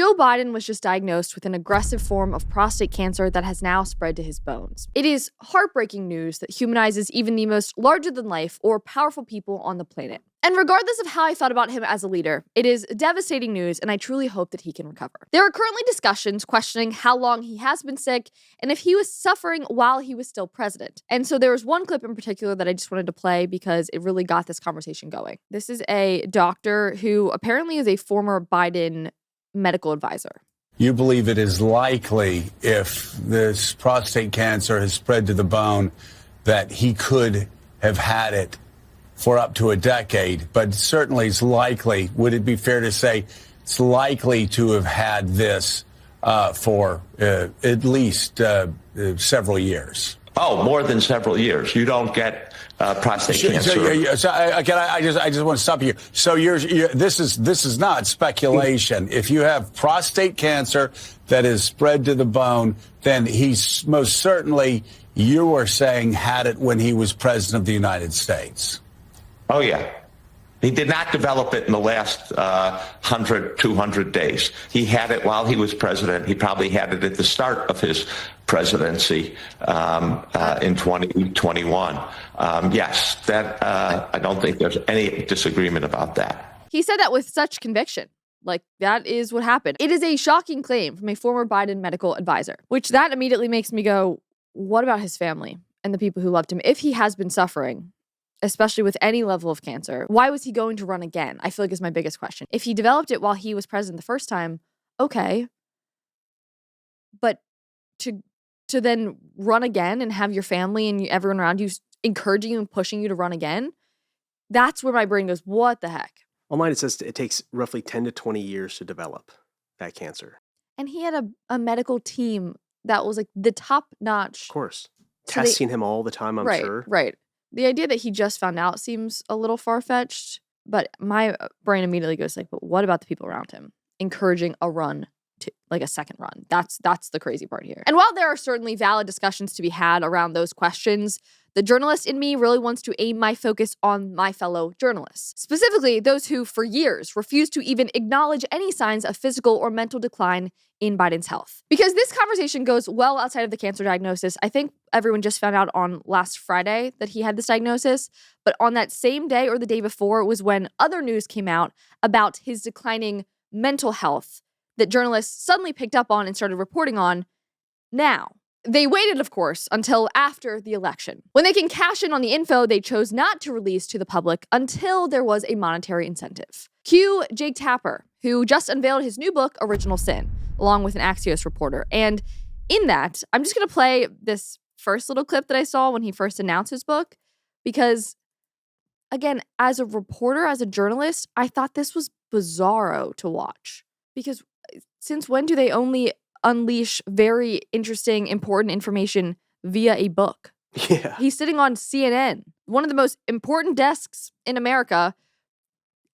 Joe Biden was just diagnosed with an aggressive form of prostate cancer that has now spread to his bones. It is heartbreaking news that humanizes even the most larger-than-life or powerful people on the planet. And regardless of how I thought about him as a leader, it is devastating news, and I truly hope that he can recover. There are currently discussions questioning how long he has been sick and if he was suffering while he was still president. And so there was one clip in particular that I just wanted to play because it really got this conversation going. This is a doctor who apparently is a former Biden medical advisor. You believe it is likely, if this prostate cancer has spread to the bone, that he could have had it for up to a decade, but certainly it's likely. Would it be fair to say it's likely to have had this for at least several years? Oh, more than several years. You don't get prostate cancer. So I just want to stop you. So this is not speculation. If you have prostate cancer that is spread to the bone, then he's most certainly, you are saying, had it when he was president of the United States. Oh, yeah. He did not develop it in the last 100, 200 days. He had it while he was president. He probably had it at the start of his presidency in 2021. Yes, that I don't think there's any disagreement about that. He said that with such conviction. Like, that is what happened. It is a shocking claim from a former Biden medical advisor, which that immediately makes me go, what about his family and the people who loved him? If he has been suffering, especially with any level of cancer, why was he going to run again? I feel like is my biggest question. If he developed it while he was president the first time, okay. But to then run again and have your family and everyone around you encouraging you and pushing you to run again, that's where my brain goes, what the heck? Online it says it takes roughly 10 to 20 years to develop that cancer. And he had a medical team that was like the top notch. Of course. So Testing him all the time, I'm sure. Right. The idea that he just found out seems a little far-fetched, but my brain immediately goes like, but what about the people around him? Encouraging a run, to like a second run. That's the crazy part here. And while there are certainly valid discussions to be had around those questions, the journalist in me really wants to aim my focus on my fellow journalists, specifically those who, for years, refused to even acknowledge any signs of physical or mental decline in Biden's health. Because this conversation goes well outside of the cancer diagnosis. I think everyone just found out on last Friday that he had this diagnosis, but on that same day or the day before was when other news came out about his declining mental health that journalists suddenly picked up on and started reporting on now. They waited, of course, until after the election. When they can cash in on the info, they chose not to release to the public until there was a monetary incentive. Cue Jake Tapper, who just unveiled his new book, Original Sin, along with an Axios reporter. And in that, I'm just going to play this first little clip that I saw when he first announced his book, because, again, as a reporter, as a journalist, I thought this was bizarro to watch. Because since when do they only unleash very interesting, important information via a book? Yeah. He's sitting on CNN, one of the most important desks in America,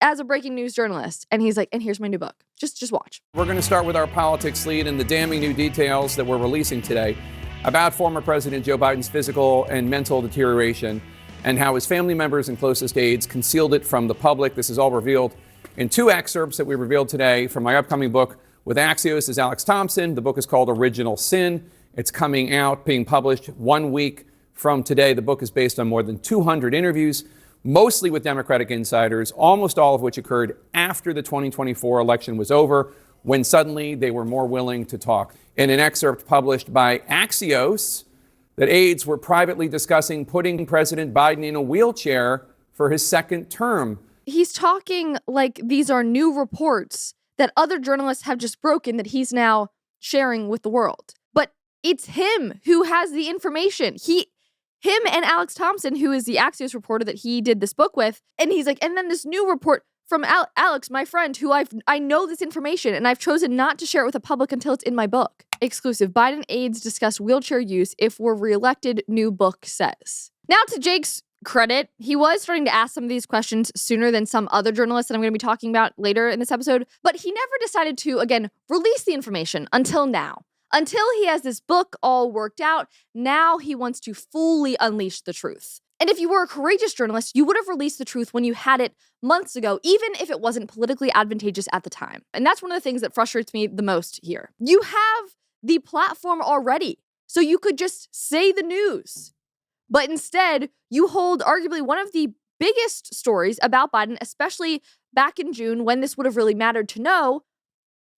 as a breaking news journalist. And he's like, and here's my new book. Just watch. We're going to start with our politics lead and the damning new details that we're releasing today about former President Joe Biden's physical and mental deterioration and how his family members and closest aides concealed it from the public. This is all revealed in two excerpts that we revealed today from my upcoming book with Axios is Alex Thompson. The book is called Original Sin. It's coming out, being published 1 week from today. The book is based on more than 200 interviews, mostly with Democratic insiders, almost all of which occurred after the 2024 election was over, when suddenly they were more willing to talk. In an excerpt published by Axios, that aides were privately discussing putting President Biden in a wheelchair for his second term. He's talking like these are new reports that other journalists have just broken that he's now sharing with the world. But it's him who has the information. Him and Alex Thompson, who is the Axios reporter that he did this book with, and he's like, and then this new report from Alex, my friend, who I know this information, and I've chosen not to share it with the public until it's in my book. Exclusive. Biden aides discuss wheelchair use if we're reelected, new book says. Now to Jake's credit, he was starting to ask some of these questions sooner than some other journalists that I'm going to be talking about later in this episode, but he never decided to, again, release the information until now. Until he has this book all worked out, now he wants to fully unleash the truth. And if you were a courageous journalist, you would have released the truth when you had it months ago, even if it wasn't politically advantageous at the time. And that's one of the things that frustrates me the most here. You have the platform already, so you could just say the news. But instead, you hold arguably one of the biggest stories about Biden, especially back in June when this would have really mattered to know.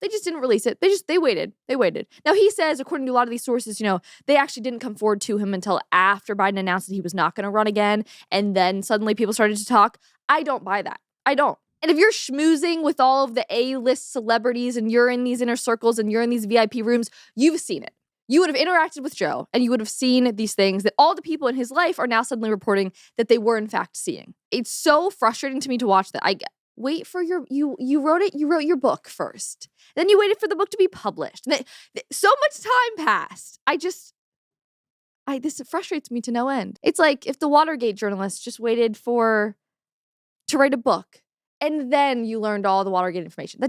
They just didn't release it. They waited. Now, he says, according to a lot of these sources, they actually didn't come forward to him until after Biden announced that he was not going to run again. And then suddenly people started to talk. I don't buy that. I don't. And if you're schmoozing with all of the A-list celebrities and you're in these inner circles and you're in these VIP rooms, you've seen it. You would have interacted with Joe and you would have seen these things that all the people in his life are now suddenly reporting that they were in fact seeing. It's so frustrating to me to watch that. Wait for you wrote your book first. Then you waited for the book to be published. So much time passed. This frustrates me to no end. It's like if the Watergate journalists just waited to write a book and then you learned all the Watergate information.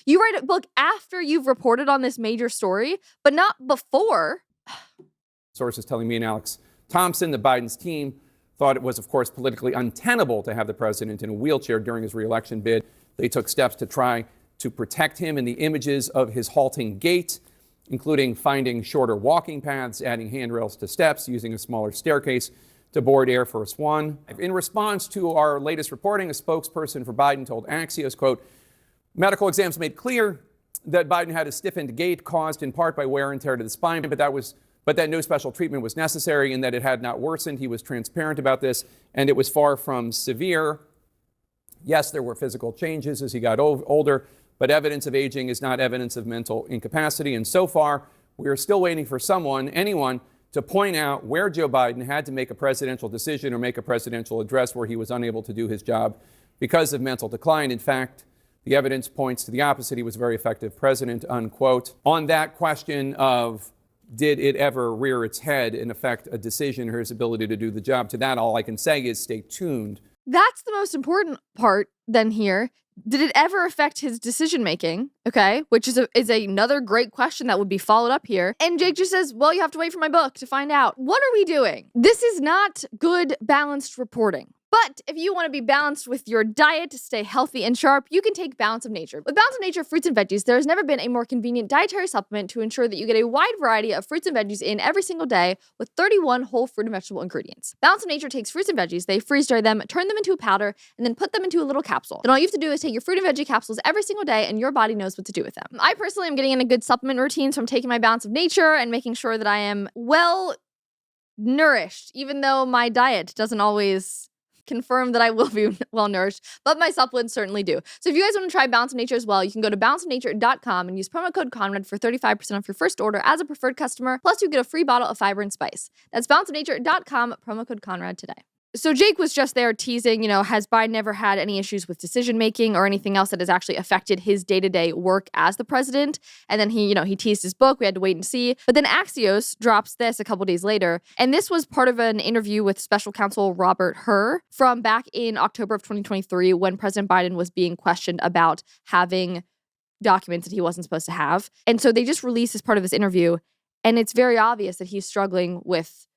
You write a book after you've reported on this major story, but not before. Sources telling me and Alex Thompson, that Biden's team thought it was, of course, politically untenable to have the president in a wheelchair during his reelection bid. They took steps to try to protect him, and the images of his halting gait, including finding shorter walking paths, adding handrails to steps, using a smaller staircase to board Air Force One. In response to our latest reporting, a spokesperson for Biden told Axios, quote, medical exams made clear that Biden had a stiffened gait caused in part by wear and tear to the spine, but that no special treatment was necessary and that it had not worsened. He was transparent about this, and it was far from severe. Yes, there were physical changes as he got older, but evidence of aging is not evidence of mental incapacity. And so far, we are still waiting for anyone, to point out where Joe Biden had to make a presidential decision or make a presidential address where he was unable to do his job because of mental decline. In fact, the evidence points to the opposite. He was a very effective president, unquote. On that question of did it ever rear its head and affect a decision or his ability to do the job, to that, all I can say is stay tuned. That's the most important part then here. Did it ever affect his decision-making? Okay, which is another great question that would be followed up here. And Jake just says, well, you have to wait for my book to find out. What are we doing? This is not good, balanced reporting. But if you want to be balanced with your diet to stay healthy and sharp, you can take Balance of Nature. With Balance of Nature fruits and veggies, there has never been a more convenient dietary supplement to ensure that you get a wide variety of fruits and veggies in every single day with 31 whole fruit and vegetable ingredients. Balance of Nature takes fruits and veggies, they freeze-dry them, turn them into a powder, and then put them into a little capsule. Then all you have to do is take your fruit and veggie capsules every single day, and your body knows what to do with them. I personally am getting in a good supplement routine, so I'm taking my Balance of Nature and making sure that I am well nourished, even though my diet doesn't always confirm that I will be well nourished, but my supplements certainly do. So if you guys want to try Balance of Nature as well, you can go to balanceofnature.com and use promo code Conrad for 35% off your first order as a preferred customer. Plus, you get a free bottle of fiber and spice. That's balanceofnature.com, promo code Conrad today. So Jake was just there teasing, has Biden ever had any issues with decision-making or anything else that has actually affected his day-to-day work as the president? And then he teased his book. We had to wait and see. But then Axios drops this a couple days later. And this was part of an interview with special counsel Robert Hur from back in October of 2023 when President Biden was being questioned about having documents that he wasn't supposed to have. And so they just released this part of this interview. And it's very obvious that he's struggling with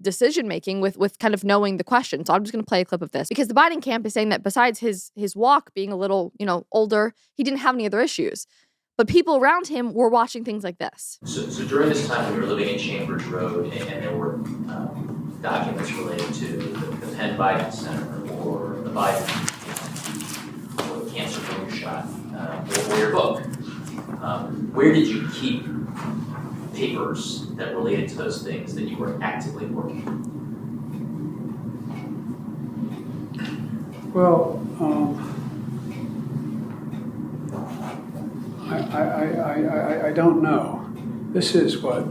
decision-making, with kind of knowing the question. So I'm just going to play a clip of this because the Biden camp is saying that besides his walk being a little, older, he didn't have any other issues. But people around him were watching things like this. So during this time when you were living in Chambers Road and there were documents related to the Penn Biden Center or the Biden or the cancer booster shot or your book, where did you keep papers that related to those things that you were actively working on? Well, I don't know. This is what,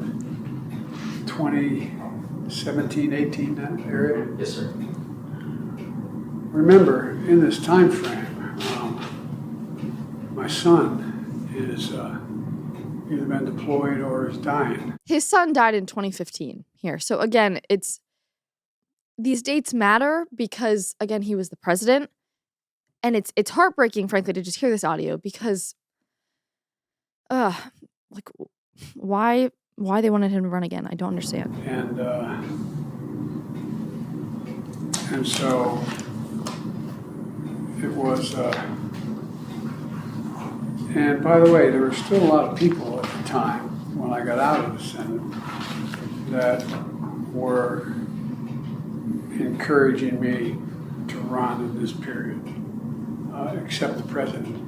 2017, 18, that area? Yes, sir. Remember, in this time frame, my son is either been deployed or is dying. His son died in 2015 here. So again, these dates matter because, again, he was the president. And it's heartbreaking, frankly, to just hear this audio because, why they wanted him to run again, I don't understand. And And so it was, and by the way, there were still a lot of people at the time when I got out of the Senate that were encouraging me to run in this period, except the president.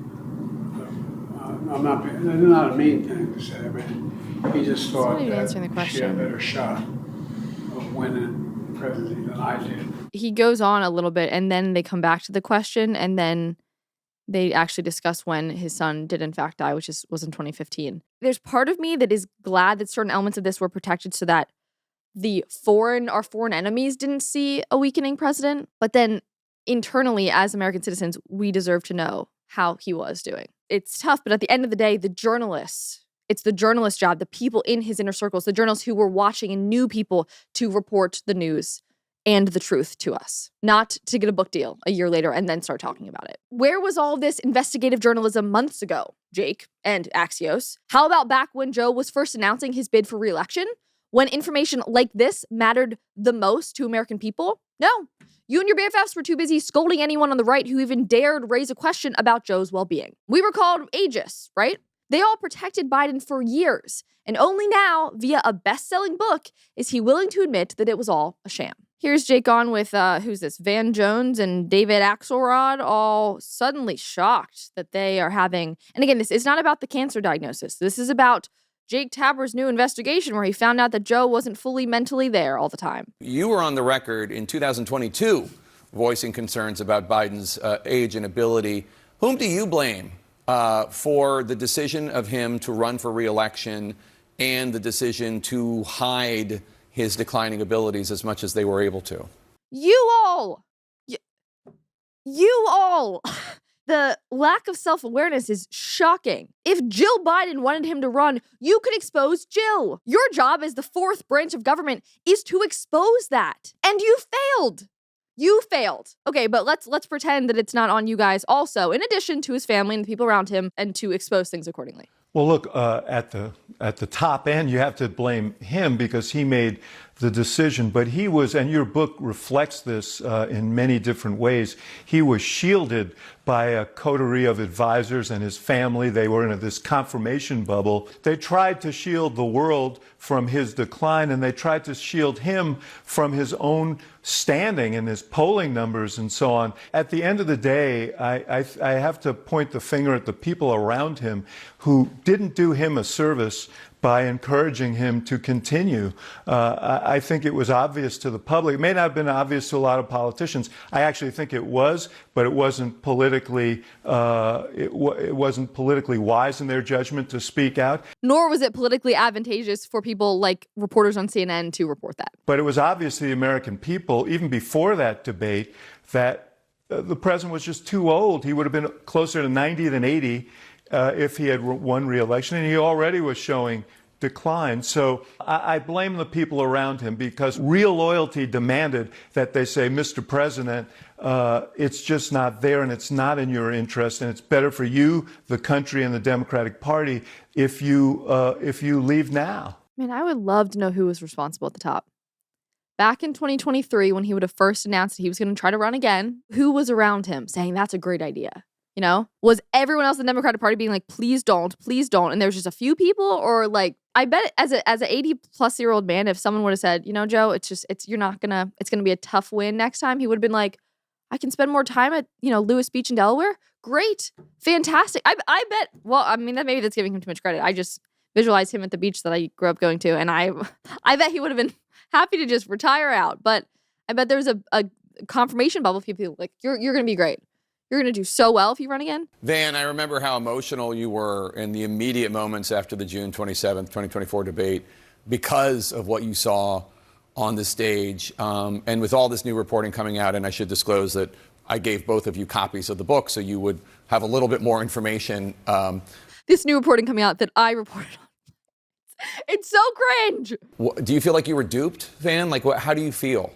They're not a mean thing to say. I mean, he just thought that she had a better shot of winning the presidency than I did. He goes on a little bit, and then they come back to the question, and then they actually discuss when his son did in fact die, which was in 2015. There's part of me that is glad that certain elements of this were protected so that our foreign enemies didn't see a weakening president. But then internally, as American citizens, we deserve to know how he was doing. It's tough, but at the end of the day, it's the journalist's job, the people in his inner circles, the journalists who were watching and knew people to report the news and the truth to us, not to get a book deal a year later and then start talking about it. Where was all this investigative journalism months ago, Jake and Axios? How about back when Joe was first announcing his bid for re-election? When information like this mattered the most to American people? No. You and your BFFs were too busy scolding anyone on the right who even dared raise a question about Joe's well-being. We were called ageist, right? They all protected Biden for years. And only now, via a best-selling book, is he willing to admit that it was all a sham. Here's Jake on with, who's this, Van Jones and David Axelrod, all suddenly shocked that they are having, and again, this is not about the cancer diagnosis. This is about Jake Tabor's new investigation where he found out that Joe wasn't fully mentally there all the time. You were on the record in 2022 voicing concerns about Biden's age and ability. Whom do you blame for the decision of him to run for re-election and the decision to hide his declining abilities as much as they were able to? You all! The lack of self-awareness is shocking. If Jill Biden wanted him to run, you could expose Jill. Your job as the fourth branch of government is to expose that. And you failed. You failed. Okay, but let's pretend that it's not on you guys also, in addition to his family and the people around him, and to expose things accordingly. Well, look, at the top end, you have to blame him because he made the decision. But he was, and your book reflects this in many different ways, he was shielded by a coterie of advisors and his family. They were in this confirmation bubble. They tried to shield the world from his decline, and they tried to shield him from his own standing and his polling numbers and so on. At the end of the day, I have to point the finger at the people around him who didn't do him a service by encouraging him to continue. I think it was obvious to the public. It may not have been obvious to a lot of politicians. I actually think it was, but it wasn't politically wise in their judgment to speak out. Nor was it politically advantageous for people like reporters on CNN to report that. But it was obvious to the American people, even before that debate, that the president was just too old. He would have been closer to 90 than 80 if he had won re-election, and he already was showing decline. So I blame the people around him because real loyalty demanded that they say, Mr. President, it's just not there and it's not in your interest, and it's better for you, the country, and the Democratic Party if you leave now. Man, I would love to know who was responsible at the top. Back in 2023, when he would have first announced that he was going to try to run again, who was around him saying that's a great idea? You know, was everyone else in the Democratic Party being like, please don't, and there's just a few people? Or like, I bet as an 80-plus-year-old man, if someone would have said, you know, Joe, it's gonna be a tough win next time, he would have been like, I can spend more time at, Lewis Beach in Delaware. Great, fantastic. I bet. Well, I mean, maybe that's giving him too much credit. I just visualize him at the beach that I grew up going to, and I bet he would have been happy to just retire out. But I bet there's a confirmation bubble of people like, you're gonna be great. You're going to do so well if you run again? Van, I remember how emotional you were in the immediate moments after the June 27th, 2024 debate because of what you saw on the stage. And with all this new reporting coming out, and I should disclose that I gave both of you copies of the book so you would have a little bit more information. This new reporting coming out that I reported on. It's so cringe. Do you feel like you were duped, Van? Like, how do you feel?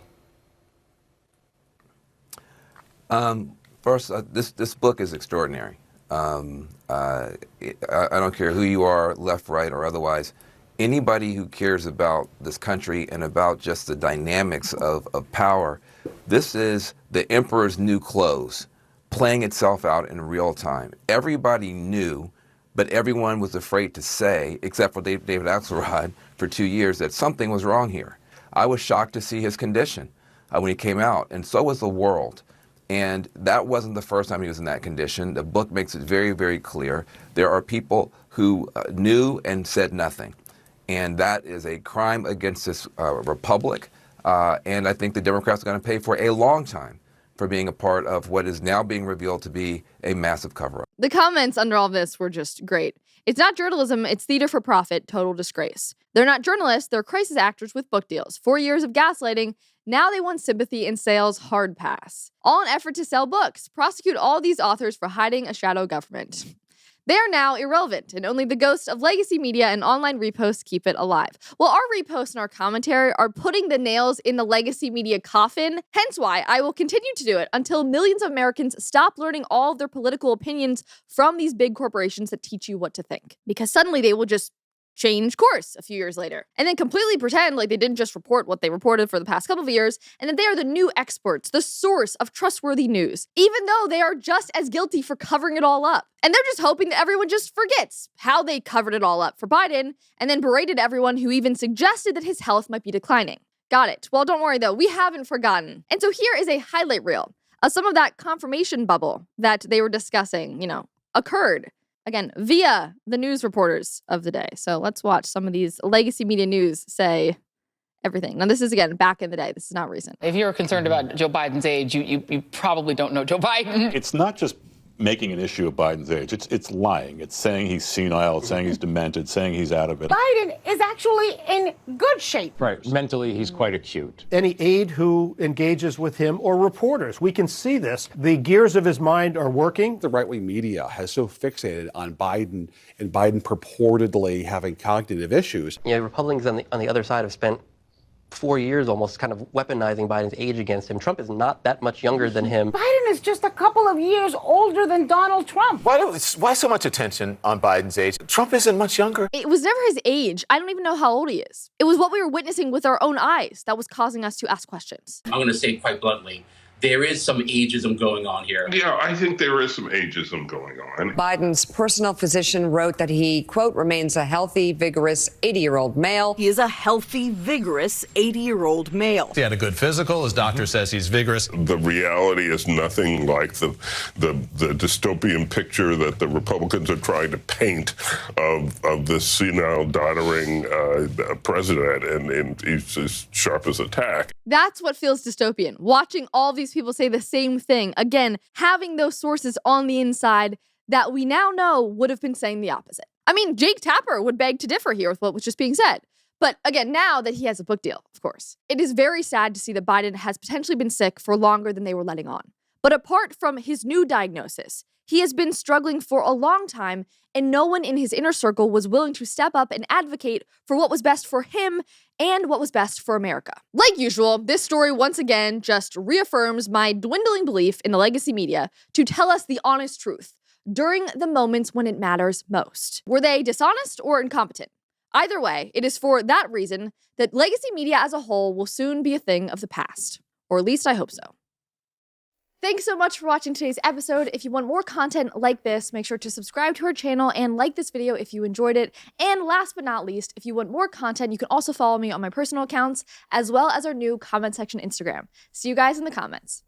First, this book is extraordinary. I don't care who you are, left, right, or otherwise. Anybody who cares about this country and about just the dynamics of power, this is the emperor's new clothes playing itself out in real time. Everybody knew, but everyone was afraid to say, except for David Axelrod for 2 years, that something was wrong here. I was shocked to see his condition when he came out, and so was the world. And that wasn't the first time he was in that condition. The book makes it very, very clear. There are people who knew and said nothing. And that is a crime against this republic. And I think the Democrats are going to pay for a long time for being a part of what is now being revealed to be a massive cover-up. The comments under all this were just great. It's not journalism, it's theater for profit, total disgrace. They're not journalists, they're crisis actors with book deals. 4 years of gaslighting, now they want sympathy and sales, hard pass. All in effort to sell books, prosecute all these authors for hiding a shadow government. They are now irrelevant, and only the ghosts of legacy media and online reposts keep it alive. Well, our reposts and our commentary are putting the nails in the legacy media coffin, hence why I will continue to do it until millions of Americans stop learning all of their political opinions from these big corporations that teach you what to think. Because suddenly they will just change course a few years later, and then completely pretend like they didn't just report what they reported for the past couple of years, and that they are the new experts, the source of trustworthy news, even though they are just as guilty for covering it all up. And they're just hoping that everyone just forgets how they covered it all up for Biden, and then berated everyone who even suggested that his health might be declining. Got it. Well, don't worry though, we haven't forgotten. And so here is a highlight reel of some of that confirmation bubble that they were discussing, occurred. Again, via the news reporters of the day. So let's watch some of these legacy media news say everything. Now, this is, again, back in the day. This is not recent. If you're concerned about Joe Biden's age, you probably don't know Joe Biden. It's not just making an issue of Biden's age. It's lying. It's saying he's senile. It's saying he's demented. Saying he's out of it. Biden is actually in good shape. Right. Mentally, he's quite acute. Any aide who engages with him or reporters, we can see this. The gears of his mind are working. The right-wing media has so fixated on Biden and Biden purportedly having cognitive issues. Republicans on the other side have spent 4 years almost kind of weaponizing Biden's age against him. Trump is not that much younger than him. Biden is just a couple of years older than Donald Trump. Why so much attention on Biden's age? Trump isn't much younger. It was never his age. I don't even know how old he is. It was what we were witnessing with our own eyes that was causing us to ask questions. I'm going to say quite bluntly, there is some ageism going on here. Yeah, I think there is some ageism going on. Biden's personal physician wrote that he, quote, remains a healthy, vigorous 80-year-old male. He is a healthy, vigorous 80-year-old male. He had a good physical. His doctor says he's vigorous. The reality is nothing like the dystopian picture that the Republicans are trying to paint of this senile, doddering president, and he's as sharp as a tack. That's what feels dystopian. Watching all these people say the same thing. Again, having those sources on the inside that we now know would have been saying the opposite. I mean, Jake Tapper would beg to differ here with what was just being said. But again, now that he has a book deal, of course, it is very sad to see that Biden has potentially been sick for longer than they were letting on. But apart from his new diagnosis, he has been struggling for a long time, and no one in his inner circle was willing to step up and advocate for what was best for him and what was best for America. Like usual, this story once again just reaffirms my dwindling belief in the legacy media to tell us the honest truth during the moments when it matters most. Were they dishonest or incompetent? Either way, it is for that reason that legacy media as a whole will soon be a thing of the past. Or at least I hope so. Thanks so much for watching today's episode. If you want more content like this, make sure to subscribe to our channel and like this video if you enjoyed it. And last but not least, if you want more content, you can also follow me on my personal accounts, as well as our new comment section Instagram. See you guys in the comments.